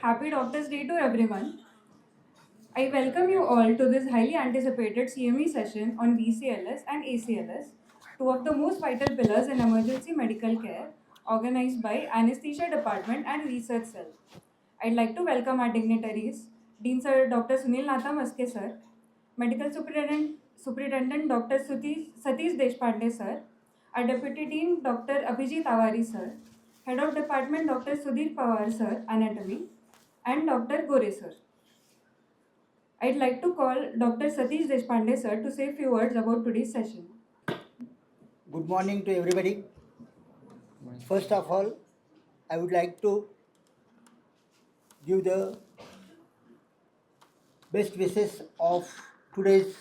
Happy Doctors Day to everyone. I welcome you all to this highly anticipated CME session on BCLS and ACLS, two of the most vital pillars in emergency medical care, organized by Anesthesia Department and Research Cell. I'd like to welcome our dignitaries, Dean Sir Dr. Sunil Natha Maske Sir, Medical Superintendent Dr. Satish Deshpande Sir, our Deputy Dean Dr. Abhijit Awari Sir, Head of Department Dr. Sudhir Pawar Sir, Anatomy, and Dr. Gore Sir. I'd like to call Dr. Satish Deshpande Sir to say a few words about today's session. Good morning to everybody. First of all, I would like to give the best wishes of today's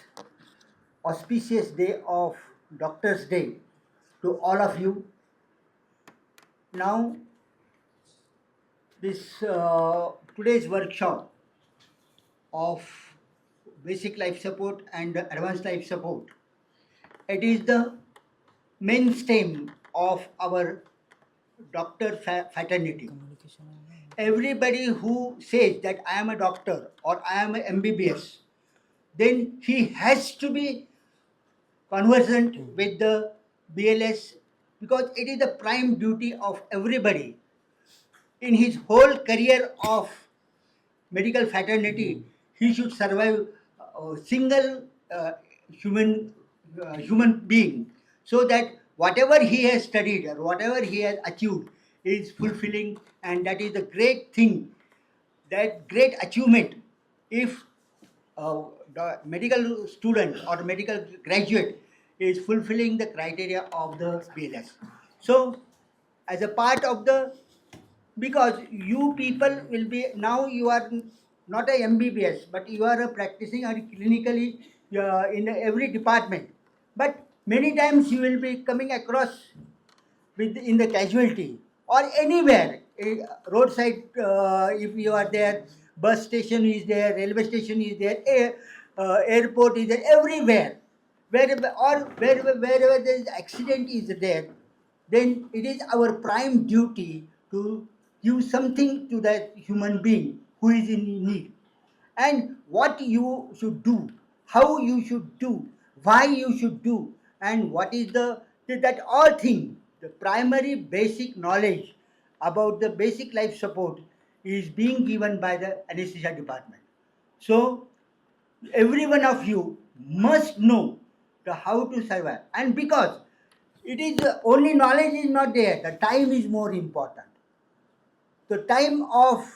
auspicious day of Doctor's Day to all of you. Now, this today's workshop of basic life support and advanced life support, it is the mainstay of our doctor fraternity. Everybody who says that I am a doctor or I am a MBBS, then he has to be conversant with the BLS, because it is the prime duty of everybody in his whole career of medical fraternity. He should survive a single human being, so that whatever he has studied or whatever he has achieved is fulfilling, and that is the great thing, that great achievement. If the medical student or medical graduate is fulfilling the criteria of the BLS. So, as a part of the, because you people will be, now you are not a MBBS, but you are a practicing or clinically in every department. But many times you will be coming across with in the casualty or anywhere, roadside, if you are there, bus station is there, railway station is there, airport is there, everywhere, wherever there is accident is there, then it is our prime duty to give something to that human being who is in need. And what you should do, how you should do, why you should do, and what is that all thing, the primary basic knowledge about the basic life support is being given by the anesthesia department. So every one of you must know the how to survive, and because it is only knowledge is not there, the time is more important. The time of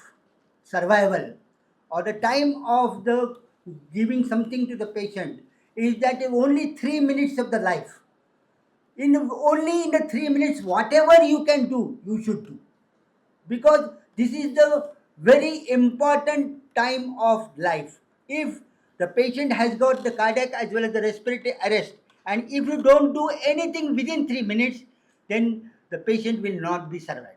survival or the time of the giving something to the patient is that only 3 minutes of the life. Only in the 3 minutes, whatever you can do, you should do, because this is the very important time of life. If the patient has got the cardiac as well as the respiratory arrest, and if you don't do anything within 3 minutes, then the patient will not be survived.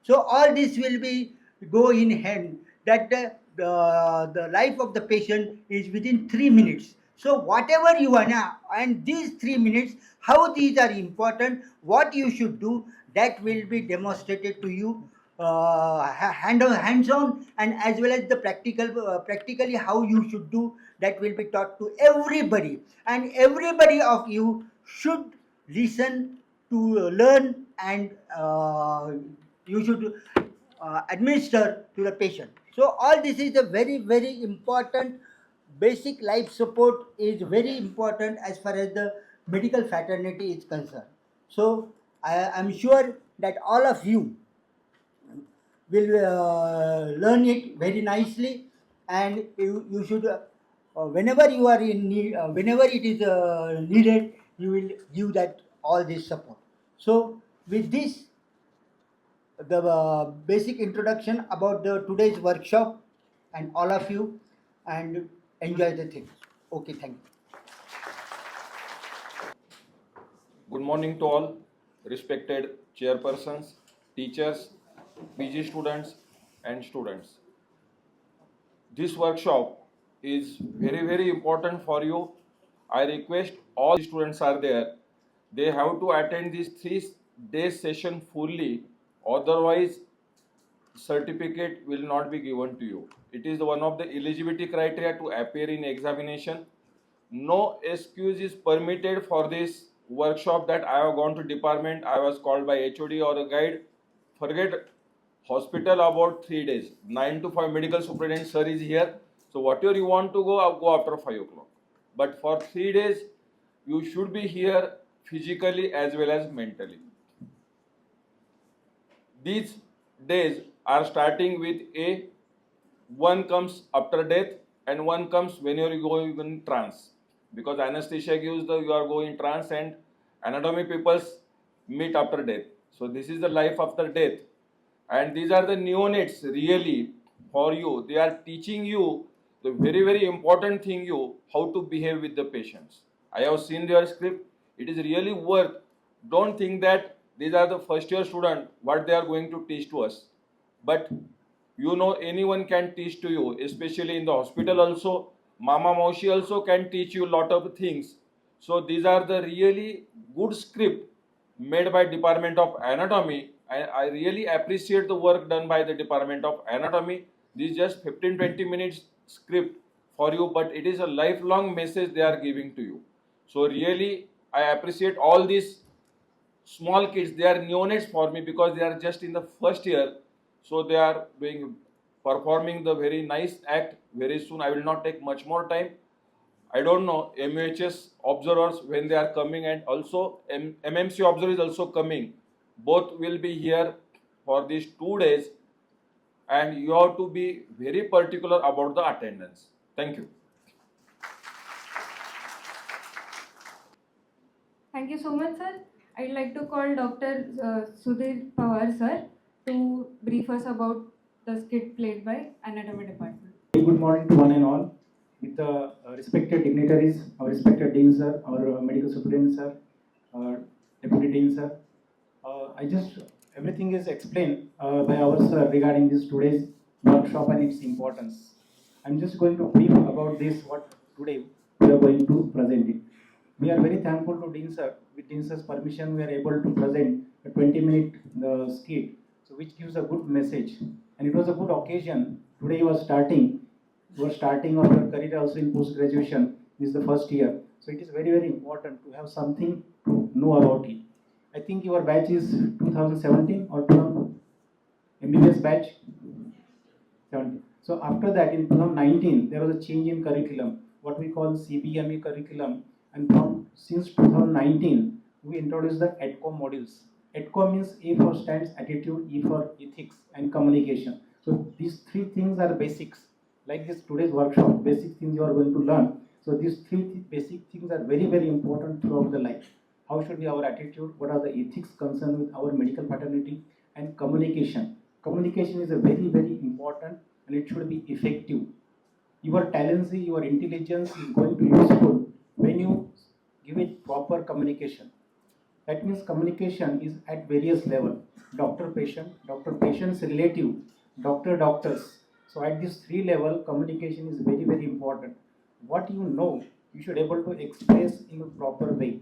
So all this will be go in hand, that the life of the patient is within 3 minutes. So whatever you are now, and these 3 minutes, how these are important, what you should do, that will be demonstrated to you hands-on, and as well as the practically how you should do, that will be taught to everybody, and everybody of you should listen to learn, and you should administer to the patient. So all this is a very important basic life support, is very important as far as the medical fraternity is concerned. So I am sure that all of you will learn it very nicely, and you should whenever you are in need, whenever it is needed, you will give that all this support. So with this, the basic introduction about the today's workshop, and all of you, and enjoy the things. Okay, thank you. Good morning to all respected chairpersons, teachers, PG students and students. This workshop is very important for you. I request all the students are there. They have to attend this 3 days session fully. Otherwise, certificate will not be given to you. It is one of the eligibility criteria to appear in examination. No excuse is permitted for this workshop that I have gone to department, I was called by HOD or a guide. Forget hospital about 3 days. 9 to 5 medical superintendent sir is here. So whatever you want to go, I'll go after 5 o'clock. But for 3 days, you should be here physically as well as mentally. These days are starting with a one comes after death and one comes when you are going in trance, because anesthesia gives the you are going trance and anatomy peoples meet after death. So this is the life after death, and these are the neonates really for you. They are teaching you the very important thing, you how to behave with the patients. I have seen their script. It is really worth. Don't think that these are the first year student what they are going to teach to us, but you know anyone can teach to you, especially in the hospital also. Mama Maushi also can teach you lot of things. So these are the really good script made by Department of Anatomy. I really appreciate the work done by the Department of Anatomy. This is just 15-20 minutes script for you, but it is a lifelong message they are giving to you. So really I appreciate all these small kids. They are neonates for me because they are just in the first year. So they are doing performing the very nice act. Very soon I will not take much more time. I don't know MHS observers when they are coming, and also MMC observer is also coming. Both will be here for these 2 days, and you have to be very particular about the attendance. Thank you. Thank you so much, sir. I'd like to call Dr. Sudhir Pawar, sir, to brief us about the skit played by Anatomy Department. Good morning to one and all. With the respected dignitaries, our respected Dean sir, our medical superintendent sir, deputy Dean sir. Everything is explained by our sir regarding this today's workshop and its importance. I'm just going to brief about this what today we are going to present it. We are very thankful to Dean sir. With Dean sir's permission, we are able to present a 20-minute skit, so which gives a good message. And it was a good occasion. Today you are starting of your career also in post-graduation. This is the first year. So it is very important to have something to know about it. I think your batch is 2017 or 2000 MBBS batch? 17. So after that in 2019, there was a change in curriculum, what we call CBME curriculum. And since 2019, we introduced the ADCOM modules. ADCOM means A for stands attitude, E for ethics and communication. So these three things are basics. Like this today's workshop, basic things you are going to learn. So these three basic things are very important throughout the life. How should be our attitude? What are the ethics concerned with our medical fraternity? And communication. Communication is a very important, and it should be effective. Your talent, your intelligence is going to be useful when you give it proper communication. That means communication is at various levels: doctor-patient, doctor-patient's relative, doctor-doctors. So at this 3 level, communication is very important. What you know, you should able to express in a proper way.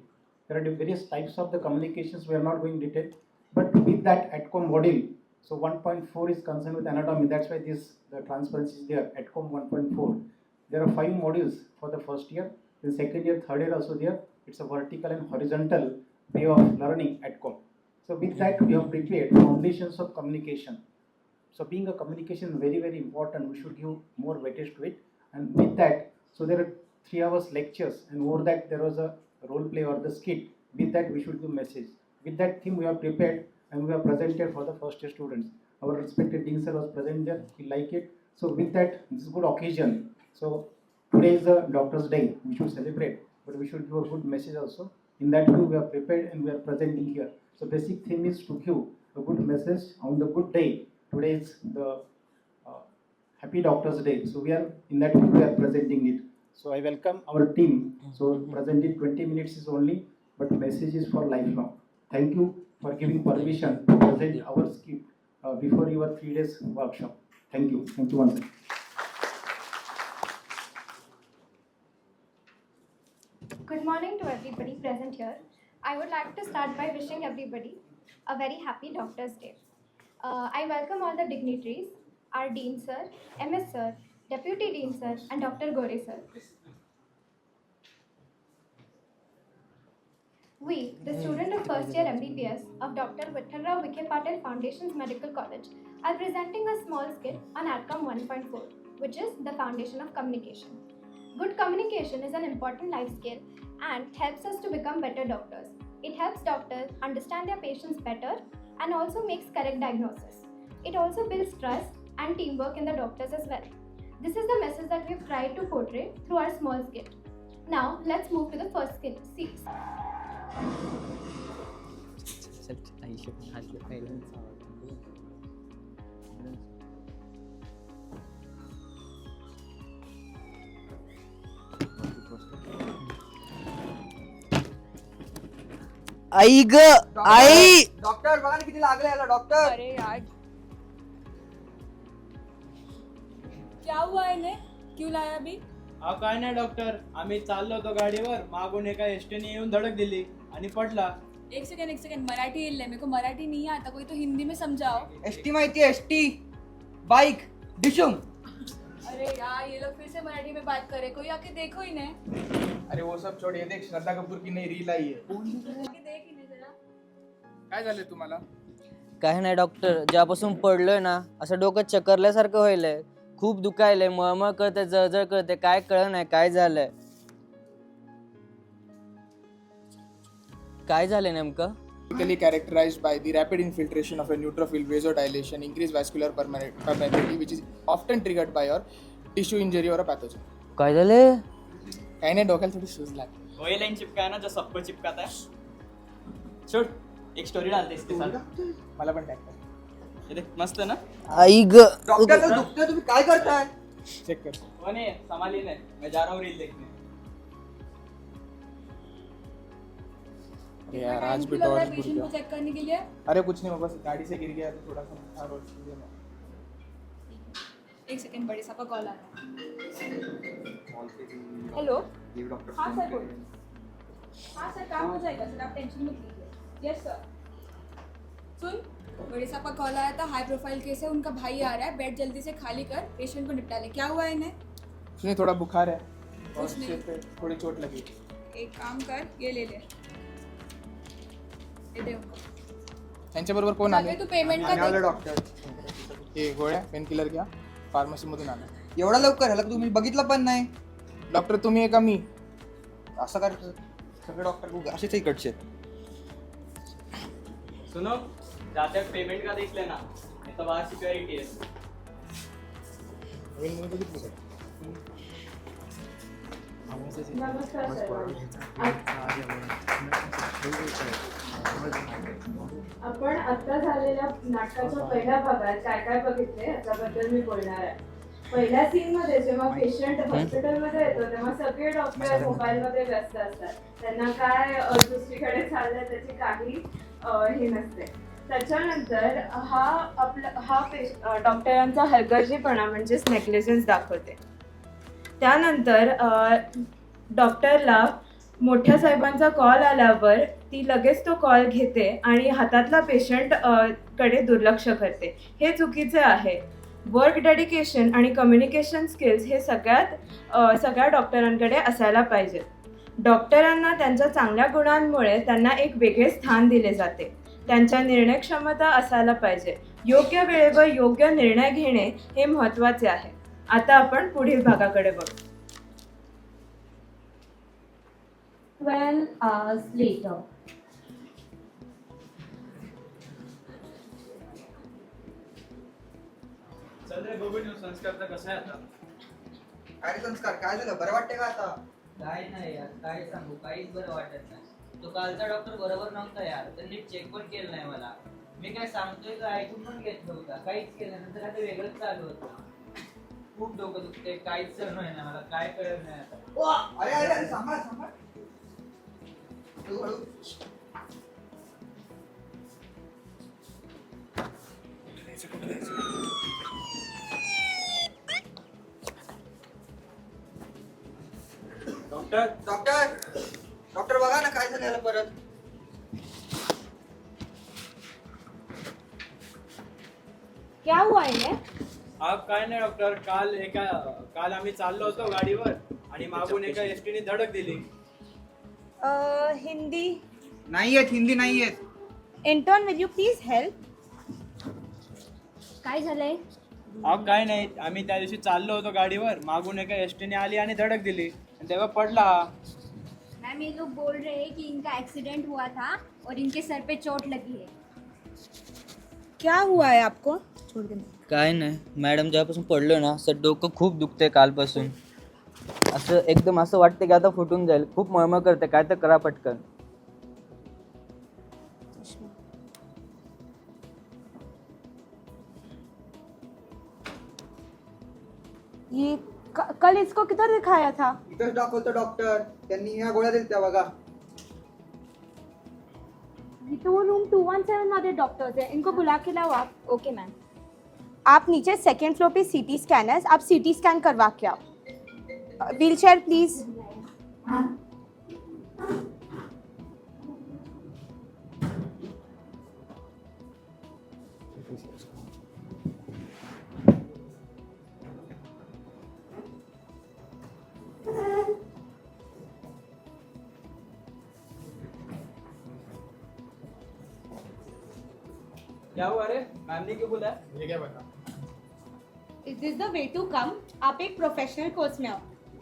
There are various types of the communications. We are not going to detail, but with that ADCOM module, so 1.4 is concerned with anatomy. That's why the transparency is there. ADCOM 1.4. There are 5 modules for the first year. In second year, third year also there. It's a vertical and horizontal way of learning ADCOM. So with that, we have prepared foundations of communication. So being a communication very important, we should give more weightage to it. And with that, so there are 3 hours lectures, and over that there was a role play or the skit. With that, we should give message. With that theme, we have prepared and we have presented for the first year students. Our respected Dean sir was present there. He liked it. So with that, this is a good occasion. So today is the Doctor's Day. We should celebrate, but we should give a good message also. In that way, we are prepared and we are presenting here. So basic theme is to give a good message on the good day. Today is the Happy Doctor's Day. So we are in that way we are presenting it. So I welcome our team. So presenting 20 minutes is only, but message is for lifelong. Thank you for giving permission to present our skit before your 3 days workshop. Thank you. Thank you once again. Good morning to everybody present here. I would like to start by wishing everybody a very happy Doctor's Day. I welcome all the dignitaries, our Dean Sir, MS Sir, Deputy Dean Sir, and Dr. Gore Sir. We, the student of first year MBBS of Dr. Vittalrao Vikhe Patil Foundation's Medical College, are presenting a small skit on ADCOM 1.4, which is the foundation of communication. Good communication is an important life skill and helps us to become better doctors. It helps doctors understand their patients better and also makes correct diagnosis. It also builds trust and teamwork in the doctors as well. This is the message that we've tried to portray through our small skit. Now, let's move to the first skit. आई ग आई doctor बघा ना किती लागले याला doctor. अरे यार क्या हुआ है इन्हें क्यों लाया अभी काय नाही डॉक्टर, आम्ही चाललो होतो गाडीवर, मागून एका एसटीने येऊन धडक दिली आणि पडला. एक सेकंड मराठी येल मेरे को मराठी नहीं आता कोई तो हिंदी में समझाओ. एसटी माहिती आहे एसटी बाईक डिशुम. अरे यार ये लोग फिर से मराठी में बात करे कोई आके देखो इन्हें. अरे वो सब छोड़, ये देख श्रद्धा कपूर की नई रील आई है. आके देख इन्हें जरा. काय झालं तुम्हाला? काही नाही डॉक्टर, ज्यापासून पडलोय ना असं डोकं चक्करल्यासारखं व्हायलंय, खूप दुखायलंय, मळमळ करते, जळजळ करते, काय कळलं नाही काय झालंय. काय झालंय नेमकं? Typically characterized by the rapid infiltration of a neutrophil, vasodilation, increased vascular permeability, which is often triggered by your tissue injury or a pathogen. काय झालंय? काही नाही, डोक्याला थोडी सूज लागली. वही लाइन चिपका है ना जो सबको चिपकाता है. छोड़, एक स्टोरी डालते इसके साथ. मला पण टॅग कर. ये देख मस्त है ना. आई ग डॉक्टर तर दुखतंय, तुम्ही काय करताय? चेक कर. वो नहीं संभाली नहीं, मैं जा रहा हूँ रील देखने. यार टाइम आज भी क्यों लग रहा है टॉर्च पेशेंट को बुझ गया. चेक करने के लिए. अरे कुछ नहीं, बस गाड़ी से गिर गया तो थोड़ा सा था रोड से. एक सेकंड बड़े साहब का कॉल आ रहा है. हेलो हाँ सर बोलिए. हाँ सर काम हो जाएगा सर, आप टेंशन मत लीजिए. Yes sir. सुन, बड़े साहब का कॉल आया था, हाई प्रोफाइल केस है, उनका भाई आ रहा है, बेड जल्दी से खाली कर, पेशेंट को निपटा ले. क्या हुआ है इन्हें? उसने थोड़ा बुखार है और कुछ नहीं. सिर पे थोड़ी चोट लगी. एक काम कर, ये ले ले. ये दे उनको. त्यांच्याबरोबर कोण जाके आले? तू पेमेंट का आलं देख. डॉक्टर. हे गोळ्या पेन किलर घ्या, फार्मसी मधून आला. एवढा लवकर ह्याला तुम्ही बघितलं पण नाही. डॉक्टर तुम्ही आहे का मी? असं काय सगळे डॉक्टर असेच इकडचे. सुनो, जाते वक्त पेमेंट का देख लेना, नहीं तो बाहर सिक्योरिटी है. मी बघितलं का? नमस्कार सर. आपण आता झालेल्या नाटकाच्या पहिल्या भागात काय काय बघितले याच्याबद्दल मी बोलणार आहे. पहिल्या सीन मध्ये जेव्हा पेशंट हॉस्पिटलमध्ये येतो तेव्हा सगळे डॉक्टर मोबाईलमध्ये व्यस्त असतात. त्यांना काय दुसरीकडे चाललंय त्याची काही हे नसते. त्याच्यानंतर हा डॉक्टरांचा हलगर्जीपणा म्हणजेच नेग्लिजन्स दाखवते. त्यानंतर डॉक्टरला मोठ्या साहेबांचा कॉल आल्यावर ती लगेच तो कॉल घेते आणि हातातला पेशंट कडे दुर्लक्ष करते. हे चुकीचे आहे. वर्क डेडिकेशन आणि कम्युनिकेशन स्किल्स हे सगळ्या डॉक्टरांकडे असायला पाहिजे. डॉक्टरांना त्यांच्या चांगल्या गुणांमुळे त्यांना एक वेगळे स्थान दिले जाते. त्यांच्या निर्णय क्षमता असायला पाहिजे. योग्य वेळेवर योग्य निर्णय घेणे हे महत्त्वाचे आहे. आता आपण पुढील भागाकडे बघू. 12 hours later. चल रे बघून येऊ संस्कारचा कसा आहे आता. काय संस्कार काय झालं, बरं वाटते का आता? काय नाही यार, काय सांगू, काहीच बरं वाटत नाही. तो कालचा डॉक्टर बरोबर नव्हता यार, त्यांनी चेक पण केलं नाही मला. मी काय सांगतोय का ऐकून पण घेत नव्हता, काहीच केलं नंतर आता वेगळंच चालू होतं. खूप डोकं दुखते, काहीच सहन होईना मला, काय कळत नाही आता. अरे अरे अरे सांभाळ सांभाळ. हळू. डॉक्टर डॉक्टर डॉक्टर बघा ना काय झालं याला परत. क्या हुआ है? काय नाही डॉक्टर, काल आम्ही चाललो होतो गाडीवर आणि मागून एका एसटीने धडक दिली. हिंदी नाही येत, हिंदी नाही येत. Intern will you please help? काय झालंय? काय नाही, आम्ही त्या दिवशी चाललो होतो गाडीवर, मागून एका एसटीने आली आणि धडक दिली आणि तेव्हा पडला. मैम ये लोग बोल रहे हैं कि इनका एक्सीडेंट हुआ था और इनके सर पे चोट लगी है. क्या हुआ है आपको? छोड़ दे. काय नाही मॅडम, जेव्हापासून पडलो ना असं डोकं खूप दुखतंय कालपासून. असं एकदम असं वाटतं की आता फुटून जाईल. खूप मळमळ करते, काय तर करा पटकन. ये कल इसको किधर दिखाया था? इथंच दाखवतो डॉक्टर, त्यांनी ह्या गोळ्या दिल्या बघा. ये तो रूम 217 वाले डॉक्टर्स हैं, इनको बुला के लाओ आप. Okay ma'am. आप नीचे सेकंड फ्लोर पे सीटी स्कैनर्स, आप सीटी स्कैन करवा के आओ. Wheel chair please. क्या हुआ रे, मैम ने क्यों बोला? ये क्या बता. Is this the way to come? आप एक प्रोफेशनल कोर्स में आओ.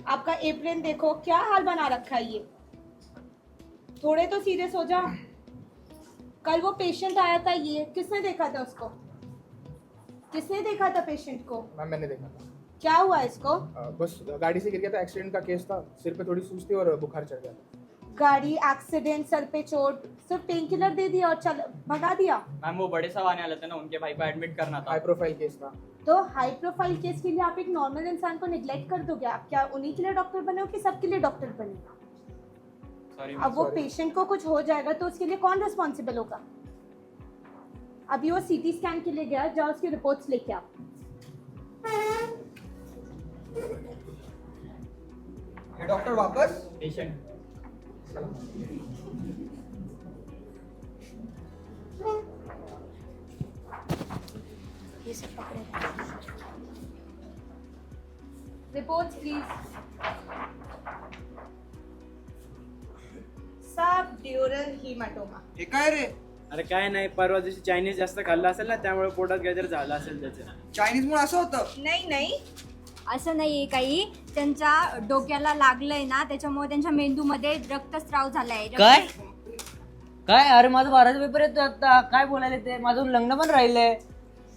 आपका एप्रन देखो क्या हाल बना रखा है. ये थोड़े तो सीरियस हो जाओ. कल वो पेशेंट आया था, ये किसने देखा था उसको? किसने देखा था पेशेंट को? मैम मैंने देखा था. क्या हुआ इसको? बस गाड़ी से गिर गया था, एक्सीडेंट का केस था. सिर पे थोड़ी सूज थी और बुखार चढ़ गया था. गाड़ी एक्सीडेंट, सर पे चोट, सिर्फ पेन किलर दे दिया और चल भगा दिया. मैम वो बड़े साहब आने वाले थे ना, उनके भाई को एडमिट करना था. हाई प्रोफाइल केस था. तो हाई प्रोफाइल केस के लिए आप एक नॉर्मल इंसान को निग्लेक्ट कर दोगे? आप क्या उन्हीं के लिए डॉक्टर बने हो कि सबके लिए डॉक्टर बने? सॉरी अब वो पेशेंट को कुछ हो जाएगा तो उसके लिए कौन रिस्पॉन्सिबल होगा? अभी वो सीटी स्कैन के लिए गया, जाओ उसकी रिपोर्ट्स लेके आओ. हे डॉक्टर वापस. पेशेंट. ये सब पकड़े. Reports please. सब ड्यूरल हीमाटोमा. हे काय रे? अरे काय नाही, परवा दिवशी चायनीज जास्त खाल्लं असेल ना, त्यामुळे पोटात काहीतरी झालं असेल त्याचं. चायनीज मुळे असं होतं? नहीं नहीं, असं नाही आहे काही, त्यांच्या डोक्याला लागलंय ना, त्याच्यामुळे त्यांच्या मेंदूमध्ये रक्तस्राव झालाय. काय काय अरे माझं 12चा पेपर येतो आता, काय बोलायला ते, माझं लग्न पण राहिलंय.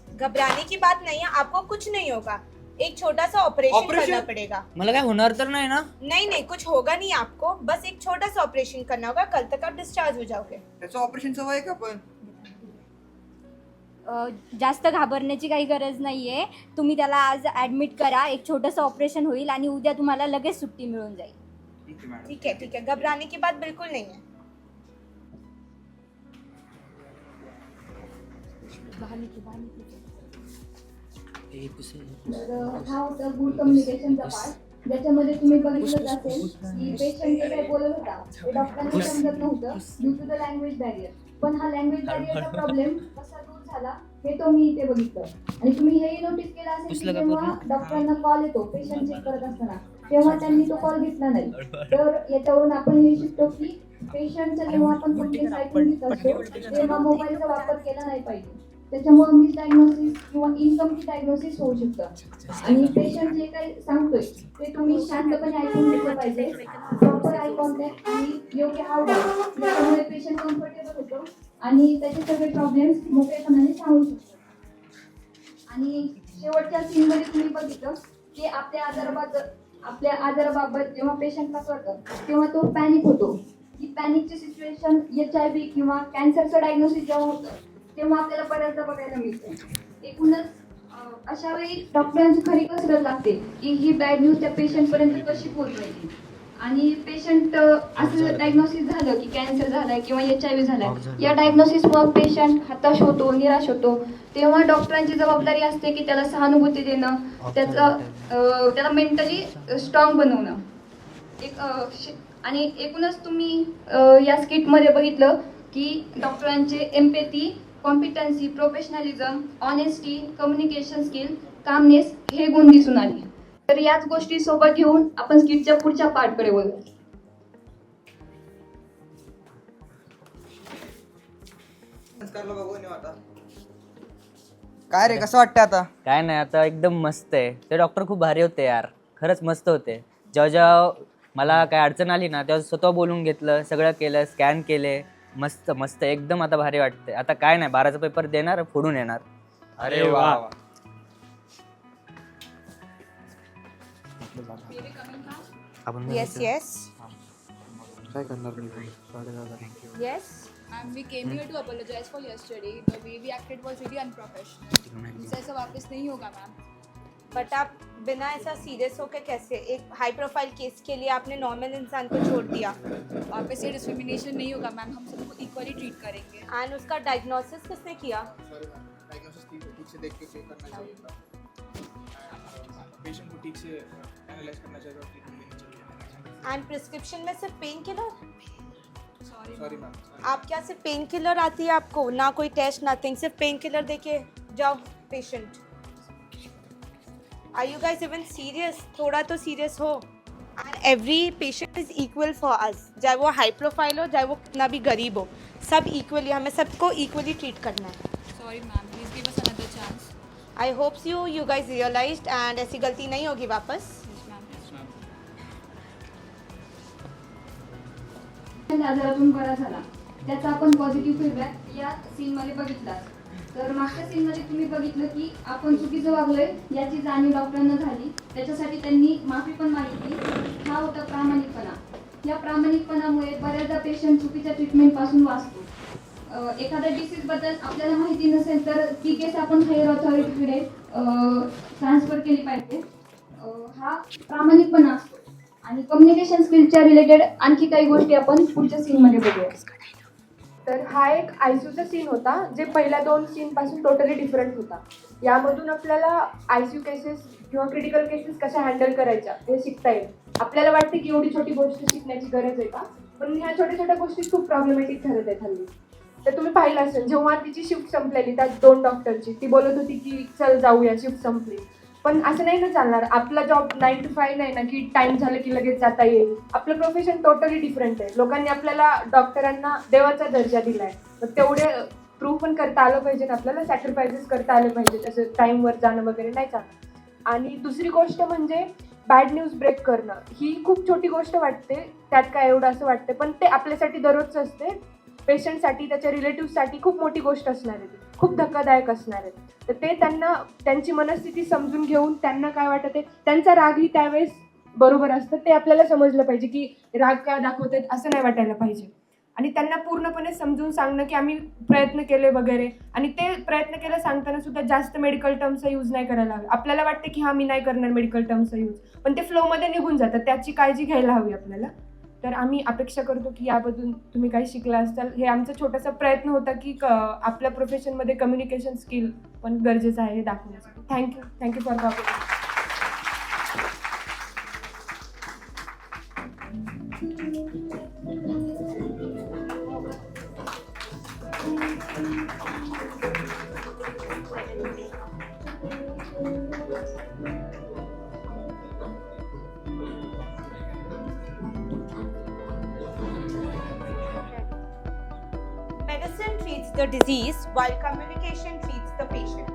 घबराने की बात नहीं है, आपको कुछ नहीं होगा. एक छोटा सा ऑपरेशन करना पड़ेगा. मला काय होणार तर नाही ना? नहीं नहीं, कुछ होगा नहीं आपको, बस एक छोटा सा ऑपरेशन करना होगा. कल तक आप डिस्चार्ज हो जाओगे. त्याचं ऑपरेशन सवय आहे का पण? जास्त घाबरण्याची काही गरज नाहीये. तुम्ही त्याला आज ऍडमिट करा, एक छोटंसं ऑपरेशन होईल आणि उद्या तुम्हाला लगेच सुट्टी मिळून जाईल. ठीक आहे मॅडम. ठीक है, घबराने की बात बिल्कुल नहीं है. हा होता गुड कम्युनिकेशनचा पार्ट, ज्याच्यामध्ये तुम्ही बघितलंच असेल की पेशंट जे काही बोलत होता ते डॉक्टरांना समजत नव्हतं due to the language barrier. पण हा लँग्वेज बॅरियरचा प्रॉब्लेम कसा दूर झाला हे तो मी इथे बघितलं. आणि तुम्ही हेही नोटीस केलं असेल की जेव्हा डॉक्टरांना कॉल येतो पेशंट चेक करत असताना, तेव्हा त्यांनी तो कॉल घेतला नाही. तर याच्यावरून आपण हे शिकतो की पेशंटचं जेव्हा आपण कंप्लेंट ऐकून घेत असतो तेव्हा मोबाईलचा वापर केला नाही पाहिजे. त्याच्यामुळे मिसडायग्नोसिस किंवा इनकम्प्लीट डायग्नोसिस होऊ शकतं. आणि पेशंट जे काही सांगतोय ते तुम्ही शांतपणे ऐकून घेतलं पाहिजे. प्रॉपर आय कॉन्टॅक्ट आणि योग्य हावभाव, त्याच्यामुळे पेशंट कम्फर्टेबल होतो आणि त्याचे सगळे प्रॉब्लेम्स मोकळेपणाने सांगू शकतो. आणि शेवटच्या सीनमध्ये तुम्ही बघितलं की आपल्या आजाराबाबत जेव्हा पेशंटला कळतं तेव्हा तो पॅनिक होतो. ही पॅनिकची सिच्युएशन HIV किंवा कॅन्सरचं डायग्नोसिस जेव्हा होतं तेव्हा आपल्याला बऱ्याचदा बघायला मिळतं. एकूणच अशा वेळी डॉक्टरांची खरी कसरत लागते की ही बॅड न्यूज त्या पेशंटपर्यंत कशी पोहोचवायची. आणि पेशंट असं डायग्नोसिस झालं की कॅन्सर झालाय किंवा HIV झालाय, या डायग्नोसिसमुळे पेशंट हताश होतो, निराश होतो. तेव्हा डॉक्टरांची जबाबदारी असते की त्याला सहानुभूती देणं, त्याला मेंटली स्ट्रॉंग बनवणं. आणि एकूणच तुम्ही या स्किटमध्ये बघितलं की डॉक्टरांचे empathy competency, professionalism, honesty, communication skill, calmness हे गुण दिसून आले. तर याच गोष्टी सोबत घेऊन आपण स्किटच्या पुढच्या पार्टकडे वळू. संस्कारला बघून येऊ आता. काय रे कसं वाटतं आता? काय नाही, आता एकदम मस्त आहे. ते डॉक्टर खूप भारी होते यार, खरंच मस्त होते. जेव्हा जेव्हा मला काय अडचण आली ना तेव्हा स्वतः बोलून घेतलं, सगळं केलं, स्कॅन केले. मस्त मस्त एकदम आता भारी वाटते. आता काय नाही, 12चा पेपर देणार, फोडून येणार. अरे वा. आपण Yes, yes. काय करणार मी? Yes. We came here to apologize for yesterday. The way we acted was really unprofessional. इससे ऐसा वापस नहीं होगा मैम. बट आप बिना ऐसा सीरियस होकर कैसे एक हाई प्रोफाइल केस के लिए आपने नॉर्मल इंसान को छोड़ दिया? वापस ये डिस्क्रिमिनेशन नहीं होगा मैम, हम सबको इक्वली ट्रीट करेंगे. एंड उसका डायग्नोसिस किसने किया? डायग्नोसिस ठीक से देख के चेक करना चाहिए था. पेशेंट को ठीक से एनालाइज करना चाहिए और ट्रीटमेंट देनी चाहिए. एंड प्रिस्क्रिप्शन में सिर्फ पेन किलर? Sorry ma'am. आप क्या सिर्फ पेन किलर आती है आपको? ना कोई टेस्ट नथिंग, सिर्फ पेन किलर देके जाओ patient. Are you guys even serious? थोड़ा तो सीरियस हो. And every patient is equal for us, चाहे वो हाई प्रोफाइल हो चाहे वो कितना भी गरीब हो, सब इक्वली, हमें सबको इक्वली ट्रीट करना है. Sorry ma'am, please give us another chance. I hopes you guys realised and ऐसी गलती नहीं होगी वापस. आजारातून बरा झाला, त्याचा आपण पॉझिटिव्ह फीडबॅक या सीनमध्ये बघितला. तर मागच्या सीनमध्ये तुम्ही बघितलं की आपण चुकीचं वागलोय याची जाणीव डॉक्टरांना झाली. त्याच्यासाठी त्यांनी माफी पण मागितली. हा होता प्रामाणिकपणा. या प्रामाणिकपणामुळे बऱ्याचदा पेशंट चुकीच्या ट्रीटमेंटपासून वाचतो. एखाद्या डिसीजबद्दल आपल्याला माहिती नसेल तर ती केस आपण हायर ऑथॉरिटीकडे ट्रान्सफर केली पाहिजे. हा प्रामाणिकपणा असतो. आणि कम्युनिकेशन स्किलच्या रिलेटेड आणखी काही गोष्टी आपण पुढच्या सीनमध्ये बघूया. तर हा एक आयसीयूचा सीन होता, जे पहिल्या 2 सीनपासून टोटली डिफरंट होता. यामधून आपल्याला आयसीयू केसेस किंवा क्रिटिकल केसेस कशा हँडल करायच्या हे शिकता येईल. आपल्याला वाटते की एवढी छोटी गोष्ट शिकण्याची गरज आहे का, पण ह्या छोट्या छोट्या गोष्टी खूप प्रॉब्लेमॅटिक ठरत आहेत हल्ली. तर तुम्ही पाहिलं असेल, जेव्हा तिची शिफ्ट संपलेली त्या 2 डॉक्टरची, ती बोलत होती की चल जाऊया, शिफ्ट संपली. पण असं नाही ना चालणार. आपला जॉब 9 to 5 नाही ना की टाइम झालं की लगेच जाता येईल. आपलं प्रोफेशन टोटली डिफरंट आहे. लोकांनी आपल्याला डॉक्टरांना देवाचा दर्जा दिलाय, मग तेवढे प्रूव्ह पण करता आलं पाहिजे ना, आपल्याला सॅक्रिफायसेस करता आले पाहिजे. तसं टाईमवर जाणं वगैरे नाही चालणार. आणि दुसरी गोष्ट म्हणजे बॅड न्यूज ब्रेक करणं. ही खूप छोटी गोष्ट वाटते, त्यात काय एवढं असं वाटतं, पण ते आपल्यासाठी दररोजचं असते. पेशंटसाठी, त्याच्या रिलेटिव्हसाठी खूप मोठी गोष्ट असणार आहे, खूप धक्कादायक असणार आहे. तर ते त्यांना त्यांची मनस्थिती समजून घेऊन त्यांना काय वाटत आहे, त्यांचा रागही त्यावेळेस बरोबर असतं, ते आपल्याला समजलं पाहिजे की राग का दाखवत आहेत असं नाही वाटायला पाहिजे. आणि त्यांना पूर्णपणे समजून सांगणं की आम्ही प्रयत्न केले वगैरे, आणि ते प्रयत्न केलं सांगताना सुद्धा जास्त मेडिकल टर्म्सचा यूज नाही करायला हवे. आपल्याला वाटतं की मी नाही करणार मेडिकल टर्म्सचा यूज, पण ते फ्लोमध्ये निघून जातात, त्याची काळजी घ्यायला हवी आपल्याला. तर आम्ही अपेक्षा करतो की याबद्दल तुम्ही काही शिकला असाल. हे आमचा छोटासा प्रयत्न होता की आपल्या प्रोफेशनमध्ये कम्युनिकेशन स्किल पण गरजेचं आहे हे दाखवण्यासाठी. Thank you for cooperating. Medicine treats the disease while communication treats the patient.